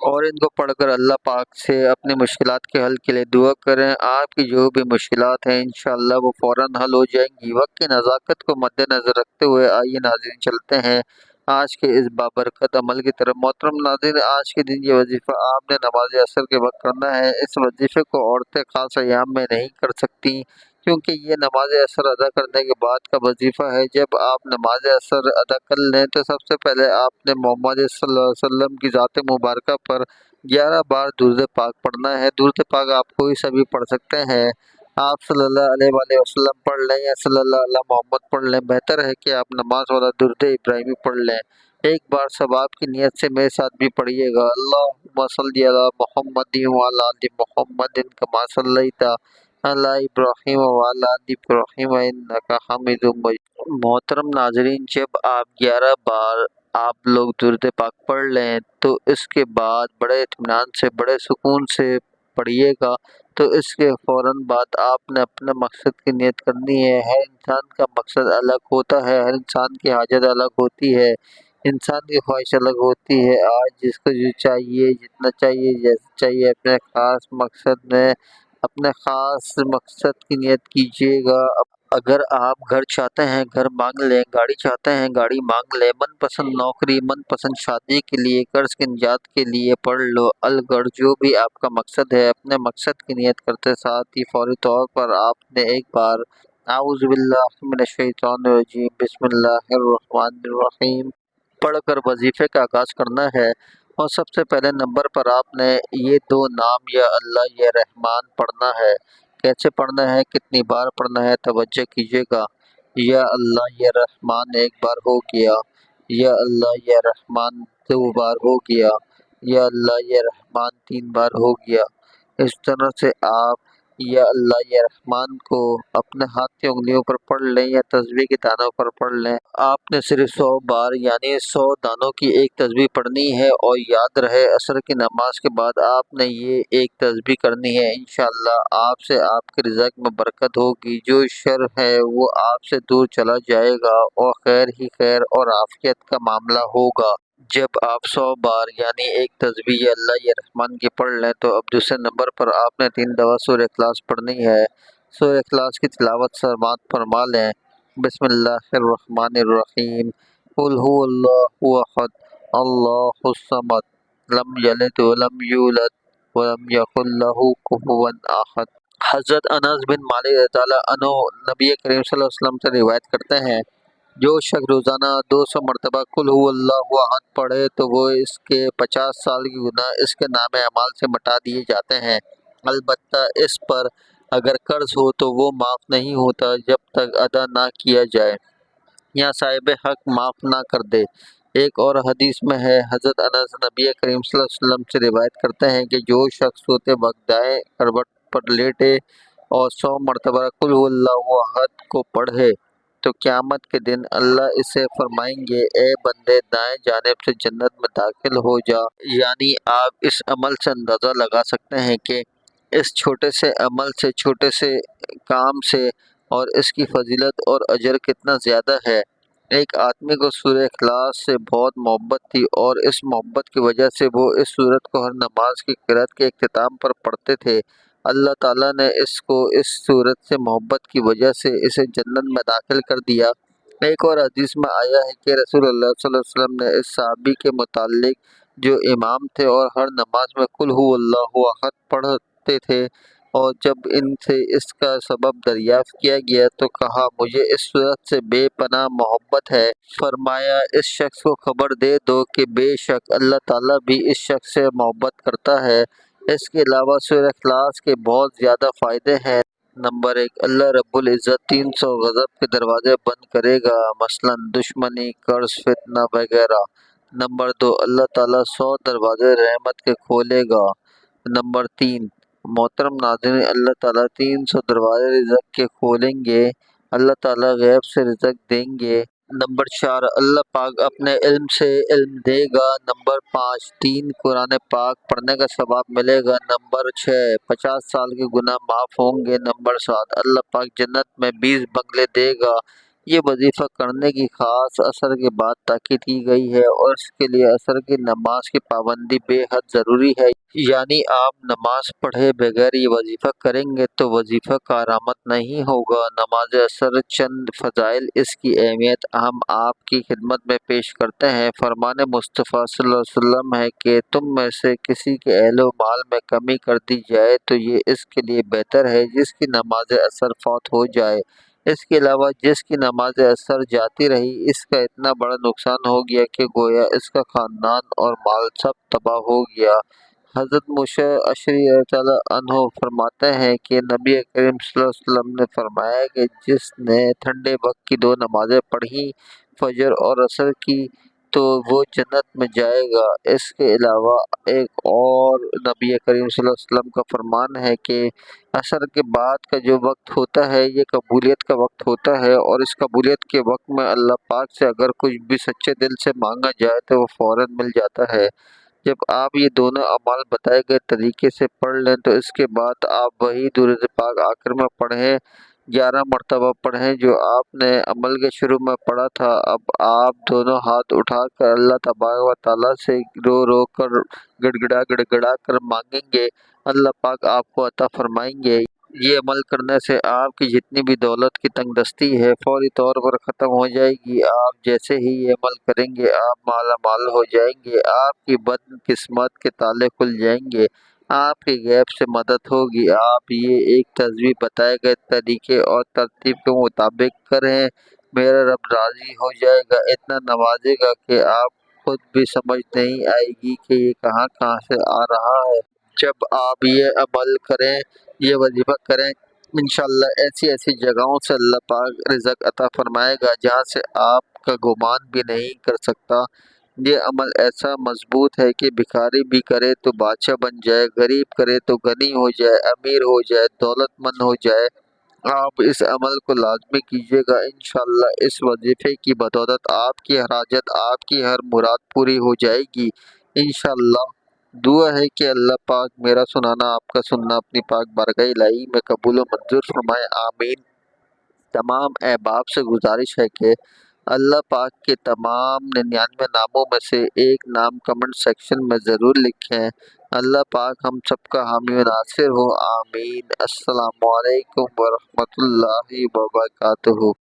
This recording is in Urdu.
اور ان کو پڑھ کر اللہ پاک سے اپنی مشکلات کے حل کے لیے دعا کریں۔ آپ کی جو بھی مشکلات ہیں انشاءاللہ وہ فوراً حل ہو جائیں گی۔ وقت کی نزاکت کو مد نظر رکھتے ہوئے آئیے ناظرین چلتے ہیں آج کے اس بابرکت عمل کی طرف۔ محترم ناظرین، آج کے دن یہ وظیفہ آپ نے نماز عصر کے وقت کرنا ہے۔ اس وظیفے کو عورتیں خاص ایام میں نہیں کر سکتی کیونکہ یہ نماز عصر ادا کرنے کے بعد کا وظیفہ ہے۔ جب آپ نماز عصر ادا کر لیں تو سب سے پہلے آپ نے محمد صلی اللہ علیہ وسلم کی ذات مبارکہ پر 11 بار درود پاک پڑھنا ہے۔ درود پاک آپ کوئی سا بھی پڑھ سکتے ہیں، آپ صلی اللہ علیہ وآلہ وسلم پڑھ لیں یا صلی اللہ علیہ محمد پڑھ لیں۔ بہتر ہے کہ آپ نماز والا درود ابراہیمی پڑھ لیں۔ ایک بار ثواب کی نیت سے میرے ساتھ بھی پڑھیے گا۔ اللہم صلی علی محمد وعلی آل محمد کما صلیت علی ابراہیم وعلی آل ابراہیم انک حمید مجید۔ محترم ناظرین، جب آپ 11 بار آپ لوگ درود پاک پڑھ لیں تو اس کے بعد بڑے اطمینان سے بڑے سکون سے پڑھیے گا۔ تو اس کے فوراً بعد آپ نے اپنے مقصد کی نیت کرنی ہے۔ ہر انسان کا مقصد الگ ہوتا ہے، ہر انسان کی حاجت الگ ہوتی ہے، انسان کی خواہش الگ ہوتی ہے۔ آج جس کو جو چاہیے، جتنا چاہیے، جیسے چاہیے، اپنے خاص مقصد میں اپنے خاص مقصد کی نیت کیجیے گا۔ اگر آپ گھر چاہتے ہیں گھر مانگ لیں، گاڑی چاہتے ہیں گاڑی مانگ لیں، من پسند نوکری، من پسند شادی کے لیے، قرض کی نجات کے لیے پڑھ لو الگڑ۔ جو بھی آپ کا مقصد ہے اپنے مقصد کی نیت کرتے ساتھ ہی فوری طور پر آپ نے ایک بار اعوذ باللہ من الشیطان الرجیم بسم اللہ الرحمن الرحیم پڑھ کر وظیفے کا آغاز کرنا ہے۔ اور سب سے پہلے نمبر پر آپ نے یہ دو نام یا اللہ یا رحمان پڑھنا ہے۔ کیسے پڑھنا ہے، کتنی بار پڑھنا ہے، توجہ کیجیے گا۔ یا اللہ یا رحمان ایک بار ہو گیا، یا اللہ یا رحمان 2 بار ہو گیا، یا اللہ یا رحمان 3 بار ہو گیا۔ اس طرح سے آپ یا اللہ یا رحمان کو اپنے ہاتھ کی انگلیوں پر پڑھ لیں یا تسبیح کے دانوں پر پڑھ لیں۔ آپ نے صرف 100 بار یعنی 100 دانوں کی ایک تسبیح پڑھنی ہے، اور یاد رہے عصر کی نماز کے بعد آپ نے یہ ایک تسبیح کرنی ہے۔ انشاءاللہ آپ سے آپ کے رزق میں برکت ہوگی، جو شر ہے وہ آپ سے دور چلا جائے گا اور خیر ہی خیر اور عافیت کا معاملہ ہوگا۔ جب آپ 100 بار یعنی ایک تسبیح یا اللہ یا رحمان کی پڑھ لیں تو اب دوسرے نمبر پر آپ نے 3 دفعہ سورہ اخلاص پڑھنی ہے۔ سورہ اخلاص کی تلاوت سماعت فرما لیں۔ بسم اللہ الرحمن الرحیم قل هو اللہ احد اللہ الصمد لم یلد ولم یولد ولم یکن له کفوا احد۔ حضرت انس بن مالک رضی اللہ عنہ نبی کریم صلی اللہ علیہ وسلم سے روایت کرتے ہیں، جو شخص روزانہ 200 مرتبہ قل هو اللہ احد پڑھے تو وہ اس کے 50 سال کی گناہ اس کے نام اعمال سے مٹا دیے جاتے ہیں۔ البتہ اس پر اگر قرض ہو تو وہ معاف نہیں ہوتا جب تک ادا نہ کیا جائے یا صاحب حق معاف نہ کر دے۔ ایک اور حدیث میں ہے، حضرت انس نبی کریم صلی اللہ علیہ وسلم سے روایت کرتے ہیں کہ جو شخص سوتے وقت دائیں کروٹ پر لیٹے اور 100 مرتبہ قل هو اللہ احد کو پڑھے تو قیامت کے دن اللہ اسے فرمائیں گے اے بندے دائیں جانب سے جنت میں داخل ہو جا۔ یعنی آپ اس عمل سے اندازہ لگا سکتے ہیں کہ اس چھوٹے سے عمل سے، چھوٹے سے کام سے اور اس کی فضیلت اور اجر کتنا زیادہ ہے۔ ایک آدمی کو سورہ اخلاص سے بہت محبت تھی اور اس محبت کی وجہ سے وہ اس سورت کو ہر نماز کی قرات کے اختتام پر پڑھتے تھے۔ اللہ تعالیٰ نے اس کو اس سورت سے محبت کی وجہ سے اسے جنت میں داخل کر دیا۔ ایک اور حدیث میں آیا ہے کہ رسول اللہ صلی اللہ علیہ وسلم نے اس صحابی کے متعلق جو امام تھے اور ہر نماز میں قل هو اللہ احد پڑھتے تھے، اور جب ان سے اس کا سبب دریافت کیا گیا تو کہا مجھے اس صورت سے بے پناہ محبت ہے۔ فرمایا اس شخص کو خبر دے دو کہ بے شک اللہ تعالیٰ بھی اس شخص سے محبت کرتا ہے۔ اس کے علاوہ سورہ اخلاص کے بہت زیادہ فائدے ہیں۔ نمبر 1، اللہ رب العزت 300 غضب کے دروازے بند کرے گا، مثلا دشمنی، قرض، فتنہ وغیرہ۔ نمبر 2، اللہ تعالیٰ 100 دروازے رحمت کے کھولے گا۔ نمبر 3، محترم ناظرین، اللہ تعالیٰ 300 دروازے رزق کے کھولیں گے، اللہ تعالیٰ غیب سے رزق دیں گے۔ نمبر 4، اللہ پاک اپنے علم سے علم دے گا۔ نمبر 5، 3 قرآن پاک پڑھنے کا ثواب ملے گا۔ نمبر 6، 50 سال کے گناہ معاف ہوں گے۔ نمبر 7، اللہ پاک جنت میں 20 بنگلے دے گا۔ یہ وظیفہ کرنے کی خاص عصر کے بعد تاکید کی گئی ہے اور اس کے لیے عصر کی نماز کی پابندی بے حد ضروری ہے۔ یعنی آپ نماز پڑھے بغیر یہ وظیفہ کریں گے تو وظیفہ کارآمد نہیں ہوگا۔ نماز عصر چند فضائل اس کی اہمیت ہم آپ کی خدمت میں پیش کرتے ہیں۔ فرمان مصطفیٰ صلی اللہ علیہ وسلم ہے کہ تم میں سے کسی کے اہل و مال میں کمی کر دی جائے تو یہ اس کے لیے بہتر ہے جس کی نماز عصر فوت ہو جائے۔ اس کے علاوہ جس کی نماز عصر جاتی رہی اس کا اتنا بڑا نقصان ہو گیا کہ گویا اس کا خاندان اور مال سب تباہ ہو گیا۔ حضرت موسیٰ اشعری رضی اللہ عنہ فرماتے ہیں کہ نبی کریم صلی اللہ علیہ وسلم نے فرمایا کہ جس نے ٹھنڈے وقت کی 2 نمازیں پڑھی، فجر اور عصر کی، تو وہ جنت میں جائے گا۔ اس کے علاوہ ایک اور نبی کریم صلی اللہ علیہ وسلم کا فرمان ہے کہ عصر کے بعد کا جو وقت ہوتا ہے یہ قبولیت کا وقت ہوتا ہے، اور اس قبولیت کے وقت میں اللہ پاک سے اگر کچھ بھی سچے دل سے مانگا جائے تو وہ فوراً مل جاتا ہے۔ جب آپ یہ دونوں اعمال بتائے گئے طریقے سے پڑھ لیں تو اس کے بعد آپ وہی درود پاک آخر میں پڑھیں، 11 مرتبہ پڑھیں جو آپ نے عمل کے شروع میں پڑھا تھا۔ اب آپ دونوں ہاتھ اٹھا کر اللہ تبارک و تعالیٰ سے رو رو کر گڑ گڑا کر مانگیں گے، اللہ پاک آپ کو عطا فرمائیں گے۔ یہ عمل کرنے سے آپ کی جتنی بھی دولت کی تنگ دستی ہے فوری طور پر ختم ہو جائے گی۔ آپ جیسے ہی یہ عمل کریں گے آپ مالا مال ہو جائیں گے، آپ کی بد قسمت کے تالے کھل جائیں گے، آپ کی غیب سے مدد ہوگی۔ آپ یہ ایک تجویز بتائے گئے طریقے اور ترتیب کے مطابق کریں، میرا رب راضی ہو جائے گا، اتنا نوازے گا کہ آپ خود بھی سمجھ نہیں آئے گی کہ یہ کہاں سے آ رہا ہے۔ جب آپ یہ عمل کریں، یہ وظیفہ کریں، انشاءاللہ ایسی جگہوں سے اللہ پاک رزق عطا فرمائے گا جہاں سے آپ کا گمان بھی نہیں کر سکتا۔ یہ عمل ایسا مضبوط ہے کہ بھکاری بھی کرے تو بادشاہ بن جائے، غریب کرے تو غنی ہو جائے، امیر ہو جائے، دولت مند ہو جائے۔ آپ اس عمل کو لازمی کیجیے گا، انشاءاللہ اس وظیفے کی بدولت آپ کی ہر حاجت، آپ کی ہر مراد پوری ہو جائے گی انشاءاللہ۔ دعا ہے کہ اللہ پاک میرا سنانا آپ کا سننا اپنی پاک بارگاہ الہی میں قبول و منظور فرمائے، آمین۔ تمام احباب سے گزارش ہے کہ اللہ پاک کے تمام 99 ناموں میں سے ایک نام کمنٹ سیکشن میں ضرور لکھیں۔ اللہ پاک ہم سب کا حامی و ناصر ہو، آمین۔ السلام علیکم ورحمۃ اللہ وبرکاتہ۔